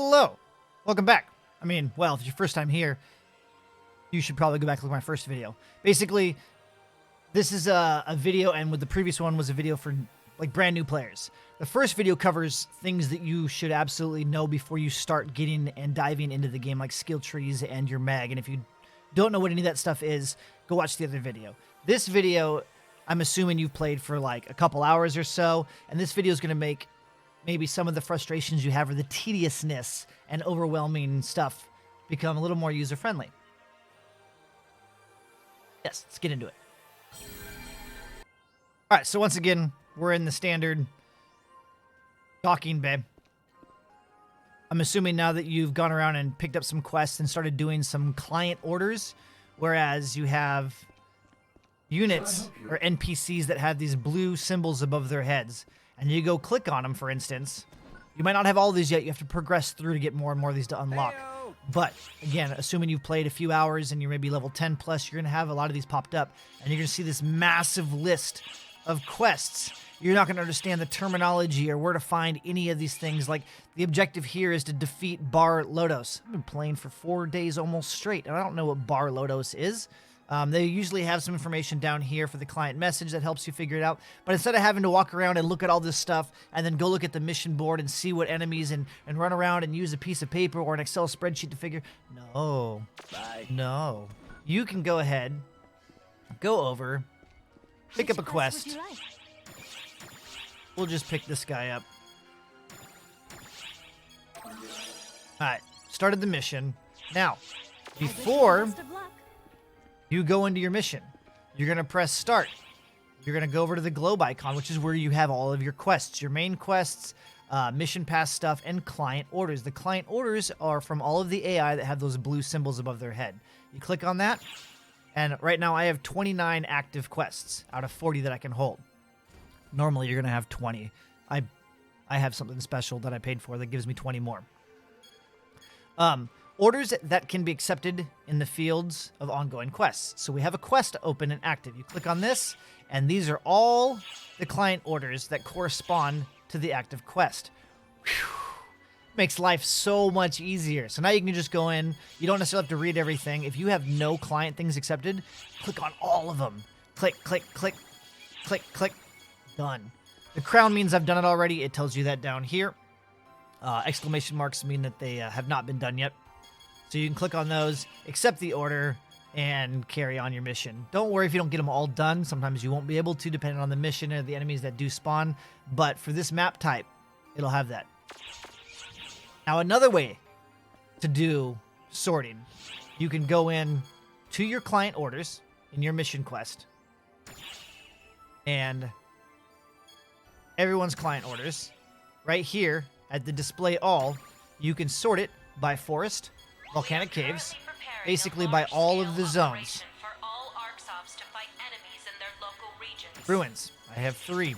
Hello. Welcome back. I mean, well, if it's your first time here, you should probably go back and look at my first video. Basically, this is a video, and with the previous one was a video for like brand new players. The first video covers things that you should absolutely know before you start getting and diving into the game, like skill trees and your mag. And if you don't know what any of that stuff is, go watch the other video. This video, I'm assuming you've played for like a couple hours or so, and this video is going to make maybe some of the frustrations you have or the tediousness and overwhelming stuff become a little more user-friendly. Yes, let's get into it. All right, so once again, we're in the standard docking bay. I'm assuming now that you've gone around and picked up some quests and started doing some client orders, whereas you have units or NPCs that have these blue symbols above their heads. And you go click on them, for instance. You might not have all these yet. You have to progress through to get more and more of these to unlock. But, again, assuming you've played a few hours and you're maybe level 10 plus, you're going to have a lot of these popped up. And you're going to see this massive list of quests. You're not going to understand the terminology or where to find any of these things. Like, the objective here is to defeat Bar Lodos. I've been playing for 4 days almost straight, and I don't know what Bar Lodos is. They usually have some information down here for the client message that helps you figure it out. But instead of having to walk around and look at all this stuff and then go look at the mission board and see what enemies and run around and use a piece of paper or an Excel spreadsheet to figure... No. No. You can go ahead, go over, pick up a quest. We'll just pick this guy up. Alright, started the mission. Now, before you go into your mission, you're going to press start. You're going to go over to the globe icon, which is where you have all of your quests, your main quests, mission pass stuff, and client orders. The client orders are from all of the AI that have those blue symbols above their head. You click on that, and right now I have 29 active quests out of 40 that I can hold. Normally you're going to have 20. I have something special that I paid for that gives me 20 more. Orders that can be accepted in the fields of ongoing quests. So we have a quest open and active. You click on this, and these are all the client orders that correspond to the active quest. Whew. Makes life so much easier. So now you can just go in. You don't necessarily have to read everything. If you have no client things accepted, click on all of them. Click, click, click, click, click. Done. The crown means I've done it already. It tells you that down here. Exclamation marks mean that they have not been done yet. So you can click on those, accept the order, and carry on your mission. Don't worry if you don't get them all done. Sometimes you won't be able to, depending on the mission or the enemies that do spawn. But for this map type, it'll have that. Now, another way to do sorting, you can go in to your client orders in your mission quest. And everyone's client orders, right here at the display all, you can sort it by forest, volcanic caves, basically by all of the zones. Ruins, I have 3.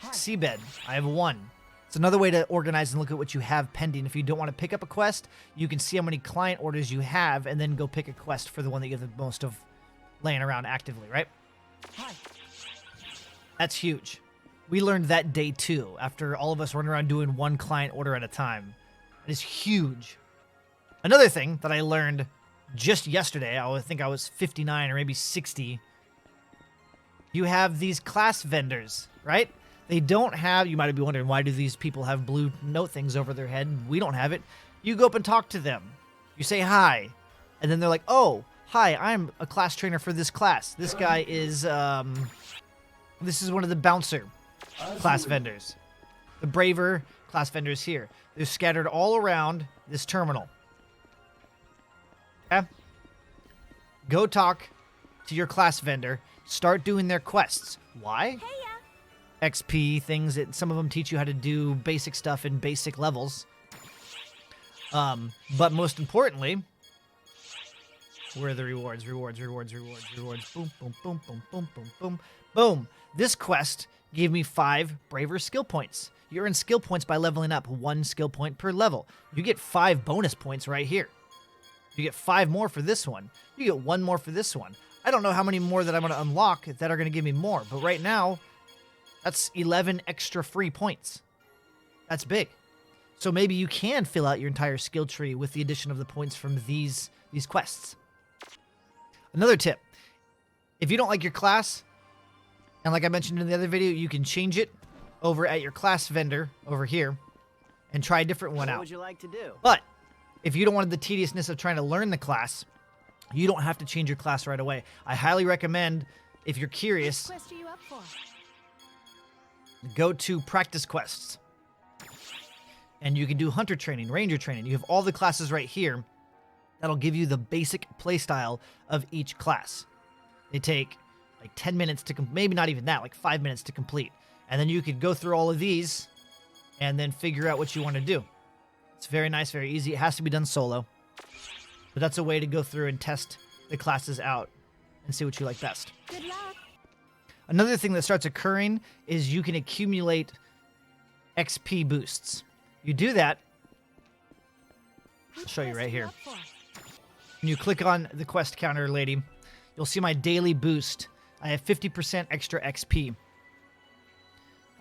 Seabed, I have 1. It's another way to organize and look at what you have pending. If you don't want to pick up a quest, you can see how many client orders you have and then go pick a quest for the one that you have the most of laying around actively, right? That's huge. We learned that day 2, after all of us running around doing one client order at a time. It is huge. Another thing that I learned just yesterday, I think I was 59 or maybe 60, you have these Clasp Vendors, right? They don't have, you might be wondering, why do these people have blue note things over their head? We don't have it. You go up and talk to them. You say hi, and then they're like, oh, hi, I'm a class trainer for this class. This guy is, this is one of the bouncer Clasp Vendors. The braver Clasp Vendors here. They're scattered all around this terminal. Okay? Go talk to your Clasp Vendor. Start doing their quests. Why? XP, things that some of them teach you how to do basic stuff in basic levels. But most importantly, where are the rewards? Rewards. Boom, boom, boom, boom, boom, boom, boom. Boom. This quest gave me 5 braver skill points. You earn skill points by leveling up 1 skill point per level. You get 5 bonus points right here. You get 5 more for this one. You get 1 more for this one. I don't know how many more that I'm going to unlock that are going to give me more, but right now, that's 11 extra free points. That's big. So maybe you can fill out your entire skill tree with the addition of the points from these quests. Another tip, if you don't like your class, and like I mentioned in the other video, you can change it over at your class vendor over here and try a different one out. What would you like to do? But if you don't want the tediousness of trying to learn the class, you don't have to change your class right away. I highly recommend, if you're curious, Which quest are you up for? go to practice quests. And you can do hunter training, ranger training. You have all the classes right here. That'll give you the basic playstyle of each class. They take like 10 minutes to maybe not even that, like 5 minutes to complete. And then you could go through all of these and then figure out what you want to do. It's very nice, very easy. It has to be done solo. But that's a way to go through and test the classes out and see what you like best. Good luck. Another thing that starts occurring is you can accumulate XP boosts. You do that. I'll show you right here. When you click on the quest counter, lady, you'll see my daily boost. I have 50% extra XP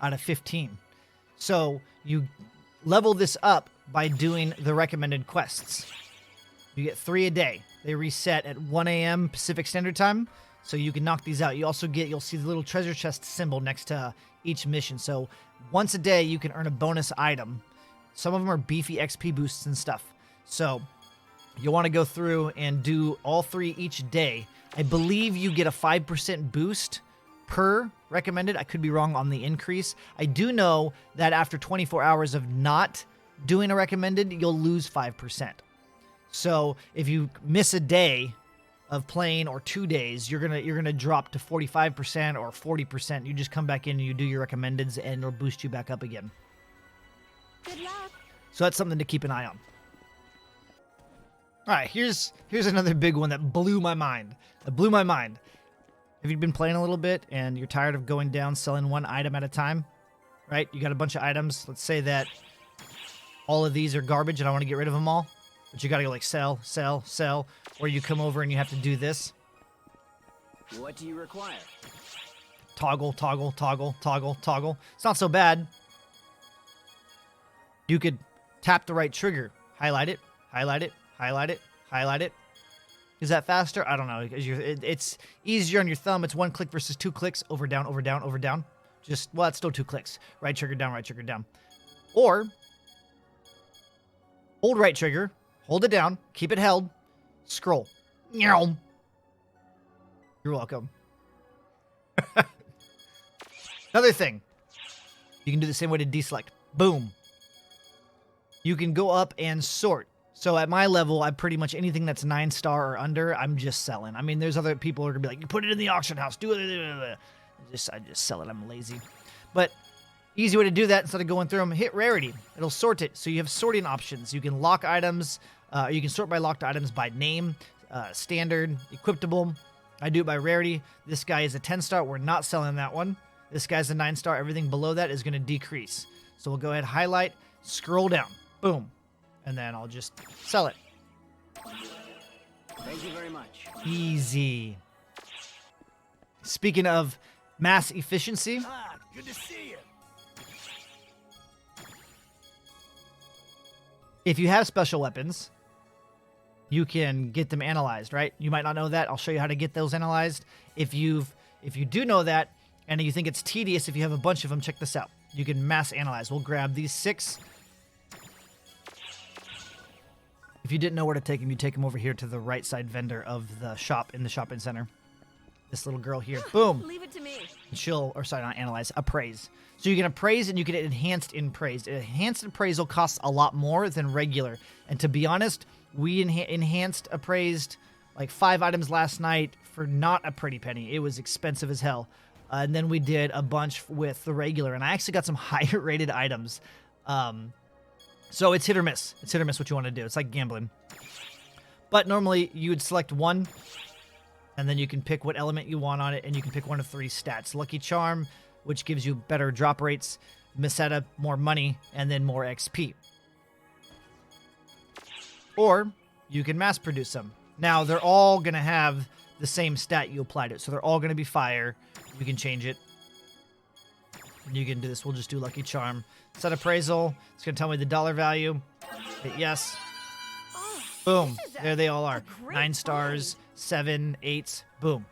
out of 15. So you level this up by doing the recommended quests. You get 3 a day. They reset at 1 a.m. Pacific Standard Time, so you can knock these out. You also you'll see the little treasure chest symbol next to each mission. So once a day, you can earn a bonus item. Some of them are beefy XP boosts and stuff. So you'll want to go through and do all 3 each day. I believe you get a 5% boost per recommended. I could be wrong on the increase. I do know that after 24 hours of not doing a recommended, you'll lose 5%. So if you miss a day of playing or 2 days, you're gonna drop to 45% or 40%. You just come back in and you do your recommendeds and it'll boost you back up again. Good luck. So that's something to keep an eye on. All right, here's another big one that blew my mind. That blew my mind. Have you been playing a little bit and you're tired of going down selling one item at a time? Right? You got a bunch of items. Let's say that all of these are garbage and I want to get rid of them all. But you got to go like sell, sell, sell. Or you come over and you have to do this. What do you require? Toggle, toggle, toggle, toggle, toggle. It's not so bad. You could tap the right trigger. Highlight it, highlight it, highlight it, highlight it. Is that faster? I don't know. It's easier on your thumb. It's 1 click versus 2 clicks. Over, down, over, down, over, down. Well, it's still 2 clicks. Right trigger down, right trigger down. Or hold right trigger, hold it down, keep it held, scroll. You're welcome. Another thing. You can do the same way to deselect. Boom. You can go up and sort. So at my level, I pretty much anything that's 9-star or under, I'm just selling. I mean, there's other people who are gonna be like, you put it in the auction house, do it. I just sell it. I'm lazy. But easy way to do that, instead of going through them, hit rarity. It'll sort it. So you have sorting options. You can lock items. You can sort by locked items by name, standard, equipable. I do it by rarity. This guy is a 10-star. We're not selling that one. This guy's a 9-star. Everything below that is going to decrease. So we'll go ahead, highlight, scroll down. Boom. And then I'll just sell it. Thank you very much. Easy. Speaking of mass efficiency, Good to see you. if you have special weapons, you can get them analyzed, right? You might not know that. I'll show you how to get those analyzed. If you do know that and you think it's tedious, if you have a bunch of them, check this out. You can mass analyze. We'll grab these 6. If you didn't know where to take them, you take them over here to the right side vendor of the shop in the shopping center. This little girl here. Boom. Leave it to me. Not analyze, appraise. So you can appraise and you get enhanced appraise. Enhanced appraisal costs a lot more than regular. And to be honest, we enhanced appraised like 5 items last night for not a pretty penny. It was expensive as hell. And then we did a bunch with the regular. And I actually got some higher rated items. So it's hit or miss. It's hit or miss what you want to do. It's like gambling. But normally you would select one, and then you can pick what element you want on it, and you can pick one of 3 stats. Lucky Charm, which gives you better drop rates, Meseta, more money, and then more XP. Or you can mass produce them. Now, they're all going to have the same stat you applied to it. So they're all going to be fire. You can change it. And you can do this. We'll just do Lucky Charm. Set appraisal. It's going to tell me the dollar value. Hit yes. Oh, Boom. this is There they all a are. great 9 stars, 7, 8s. Boom.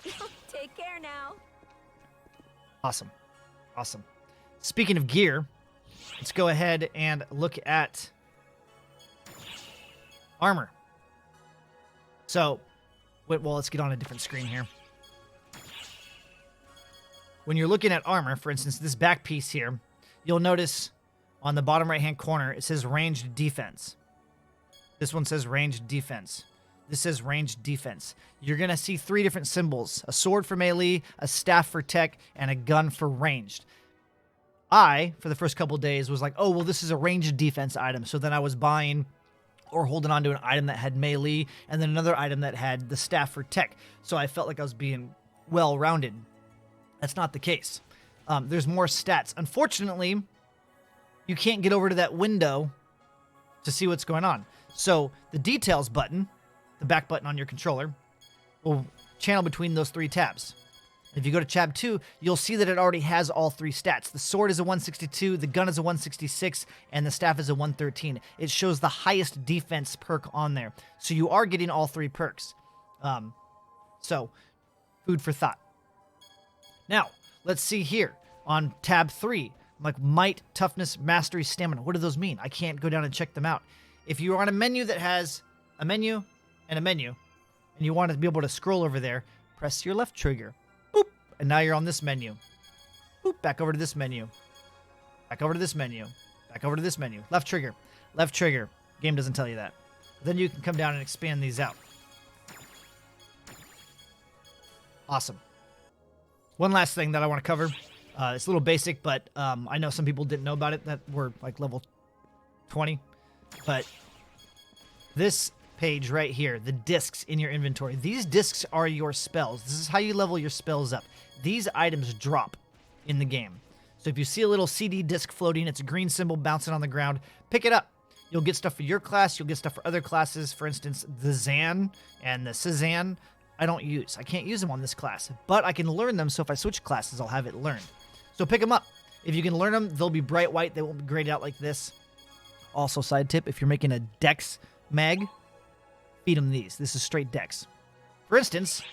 Take care now. Awesome. Awesome. Speaking of gear, let's go ahead and look at armor. So, well, let's get on a different screen here. When you're looking at armor, for instance, this back piece here, you'll notice on the bottom right-hand corner, it says ranged defense. This one says ranged defense. This says ranged defense. You're going to see 3 different symbols: a sword for melee, a staff for tech, and a gun for ranged. I, for the first couple days, was like, oh, well, this is a ranged defense item. So then I was buying or holding on to an item that had melee and then another item that had the staff for tech. So I felt like I was being well-rounded. That's not the case. There's more stats. Unfortunately, you can't get over to that window to see what's going on. So the details button, the back button on your controller, will channel between those 3 tabs. If you go to tab 2, you'll see that it already has all 3 stats. The sword is a 162, the gun is a 166, and the staff is a 113. It shows the highest defense perk on there. So you are getting all 3 perks. So, food for thought. Now, let's see here on tab 3, like might, toughness, mastery, stamina. What do those mean? I can't go down and check them out. If you're on a menu that has a menu and a menu, and you want to be able to scroll over there, press your left trigger. Boop. And now you're on this menu. Boop. Back over to this menu. Back over to this menu. Back over to this menu. Left trigger. Left trigger. Game doesn't tell you that. Then you can come down and expand these out. Awesome. One last thing that I want to cover. It's a little basic, but I know some people didn't know about it that were like level 20. But this page right here, the discs in your inventory, these discs are your spells. This is how you level your spells up. These items drop in the game. So if you see a little CD disc floating, it's a green symbol bouncing on the ground, pick it up. You'll get stuff for your class. You'll get stuff for other classes. For instance, the Zan and the Cezanne, I don't use. I can't use them on this class, but I can learn them. So if I switch classes, I'll have it learned. So pick them up. If you can learn them, they'll be bright white. They won't be grayed out like this. Also, side tip, if you're making a Dex mag, feed them these. This is straight Dex. For instance,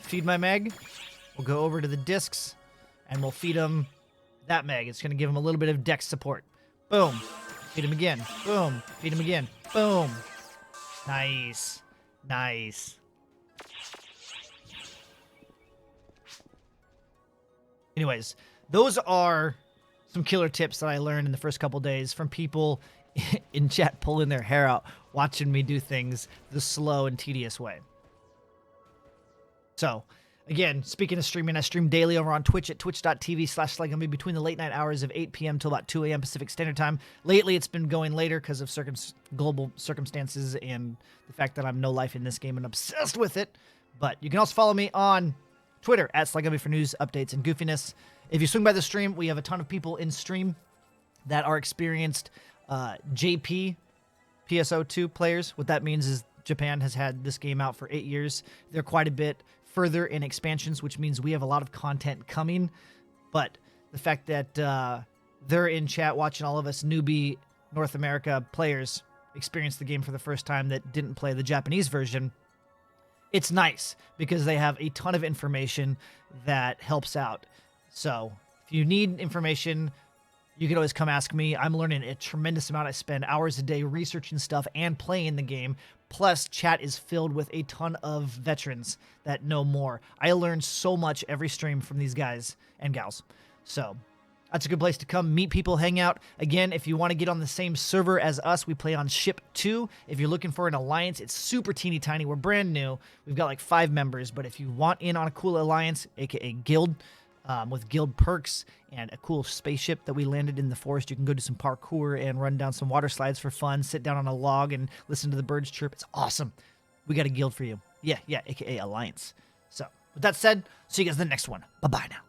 feed my mag. We'll go over to the discs, and we'll feed them that mag. It's going to give them a little bit of Dex support. Boom. Feed them again. Boom. Feed them again. Boom. Nice. Nice. Anyways, those are some killer tips that I learned in the first couple days from people in chat pulling their hair out, watching me do things the slow and tedious way. So, again, speaking of streaming, I stream daily over on Twitch at twitch.tv/SlyGumbi between the late night hours of 8 p.m. till about 2 a.m. Pacific Standard Time. Lately, it's been going later because of global circumstances and the fact that I'm no life in this game and obsessed with it. But you can also follow me on Twitter at SlyGumbi for news, updates, and goofiness. If you swing by the stream, we have a ton of people in stream that are experienced JP PSO2 players. What that means is Japan has had this game out for 8 years. They're quite a bit further in expansions, which means we have a lot of content coming. But the fact that they're in chat watching all of us newbie North America players experience the game for the first time that didn't play the Japanese version, it's nice because they have a ton of information that helps out. So if you need information, you can always come ask me. I'm learning a tremendous amount. I spend hours a day researching stuff and playing the game. Plus, chat is filled with a ton of veterans that know more. I learn so much every stream from these guys and gals. So that's a good place to come meet people, hang out. Again, if you want to get on the same server as us, we play on Ship 2. If you're looking for an alliance, it's super teeny tiny. We're brand new. We've got like 5 members. But if you want in on a cool alliance, aka guild, with guild perks and a cool spaceship that we landed in the forest, you can go do some parkour and run down some water slides for fun, sit down on a log and listen to the birds chirp. It's awesome. We got a guild for you. Yeah, aka alliance. So with that said, see you guys in the next one. Bye-bye now.